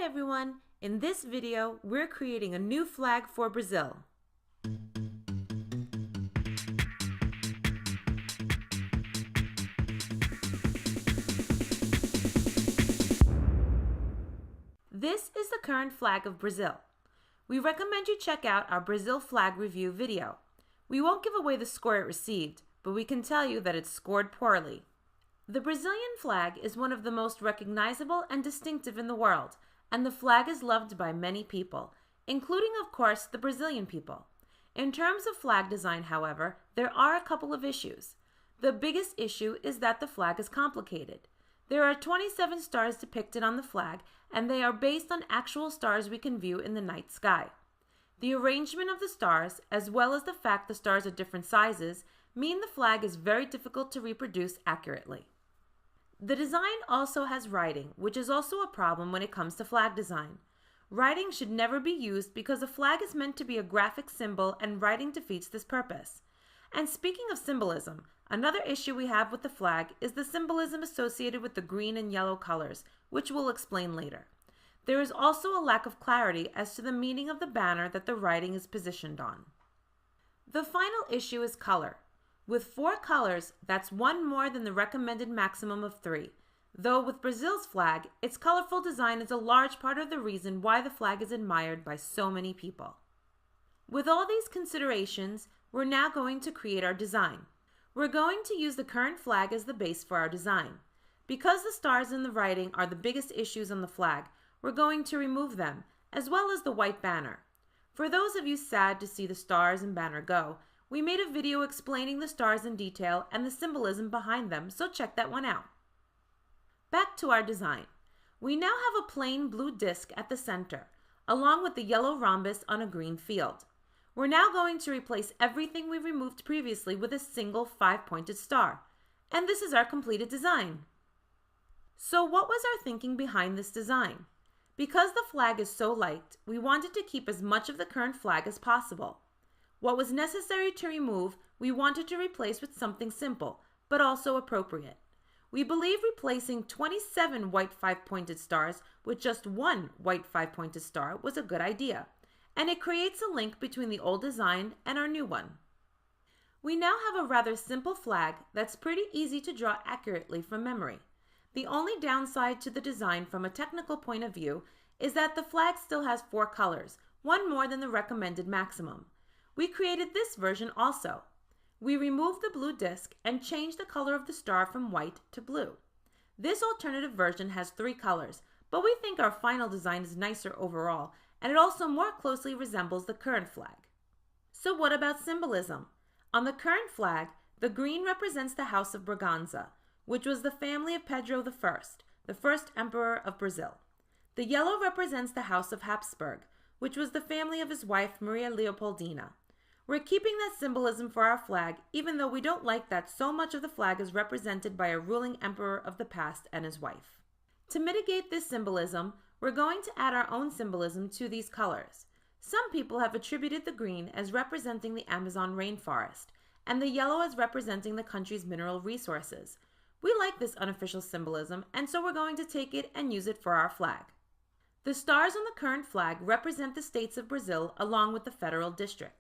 Hi everyone! In this video, we're creating a new flag for Brazil. This is the current flag of Brazil. We recommend you check out our Brazil flag review video. We won't give away the score it received, but we can tell you that it scored poorly. The Brazilian flag is one of the most recognizable and distinctive in the world, and the flag is loved by many people, including, of course, the Brazilian people. In terms of flag design, however, there are a couple of issues. The biggest issue is that the flag is complicated. There are 27 stars depicted on the flag, and they are based on actual stars we can view in the night sky. The arrangement of the stars, as well as the fact the stars are different sizes, mean the flag is very difficult to reproduce accurately. The design also has writing, which is also a problem when it comes to flag design. Writing should never be used because a flag is meant to be a graphic symbol and writing defeats this purpose. And speaking of symbolism, another issue we have with the flag is the symbolism associated with the green and yellow colors, which we'll explain later. There is also a lack of clarity as to the meaning of the banner that the writing is positioned on. The final issue is color. With 4 colors, that's one more than the recommended maximum of 3. Though with Brazil's flag, its colorful design is a large part of the reason why the flag is admired by so many people. With all these considerations, we're now going to create our design. We're going to use the current flag as the base for our design. Because the stars and the writing are the biggest issues on the flag, we're going to remove them, as well as the white banner. For those of you sad to see the stars and banner go, we made a video explaining the stars in detail and the symbolism behind them, so check that one out. Back to our design. We now have a plain blue disc at the center, along with the yellow rhombus on a green field. We're now going to replace everything we removed previously with a single 5-pointed star. And this is our completed design. So what was our thinking behind this design? Because the flag is so light, we wanted to keep as much of the current flag as possible. What was necessary to remove, we wanted to replace with something simple, but also appropriate. We believe replacing 27 white 5-pointed stars with just one white 5-pointed star was a good idea, and it creates a link between the old design and our new one. We now have a rather simple flag that's pretty easy to draw accurately from memory. The only downside to the design from a technical point of view is that the flag still has 4 colors, one more than the recommended maximum. We created this version also. We removed the blue disc and changed the color of the star from white to blue. This alternative version has 3 colors, but we think our final design is nicer overall, and it also more closely resembles the current flag. So what about symbolism? On the current flag, the green represents the House of Braganza, which was the family of Pedro I, the first emperor of Brazil. The yellow represents the House of Habsburg, which was the family of his wife Maria Leopoldina. We're keeping that symbolism for our flag, even though we don't like that so much of the flag is represented by a ruling emperor of the past and his wife. To mitigate this symbolism, we're going to add our own symbolism to these colors. Some people have attributed the green as representing the Amazon rainforest, and the yellow as representing the country's mineral resources. We like this unofficial symbolism, and so we're going to take it and use it for our flag. The stars on the current flag represent the states of Brazil along with the federal district.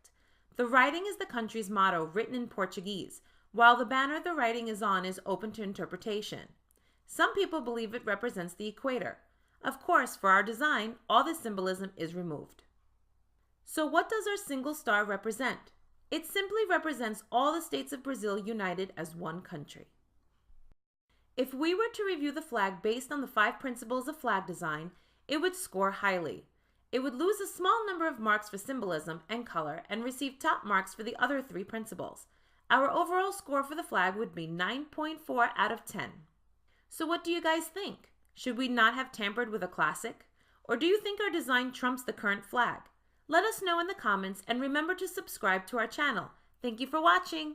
The writing is the country's motto written in Portuguese, while the banner the writing is on is open to interpretation. Some people believe it represents the equator. Of course, for our design, all this symbolism is removed. So what does our single star represent? It simply represents all the states of Brazil united as one country. If we were to review the flag based on the 5 principles of flag design, it would score highly. It would lose a small number of marks for symbolism and color and receive top marks for the other 3 principles. Our overall score for the flag would be 9.4 out of 10. So what do you guys think? Should we not have tampered with a classic? Or do you think our design trumps the current flag? Let us know in the comments and remember to subscribe to our channel. Thank you for watching!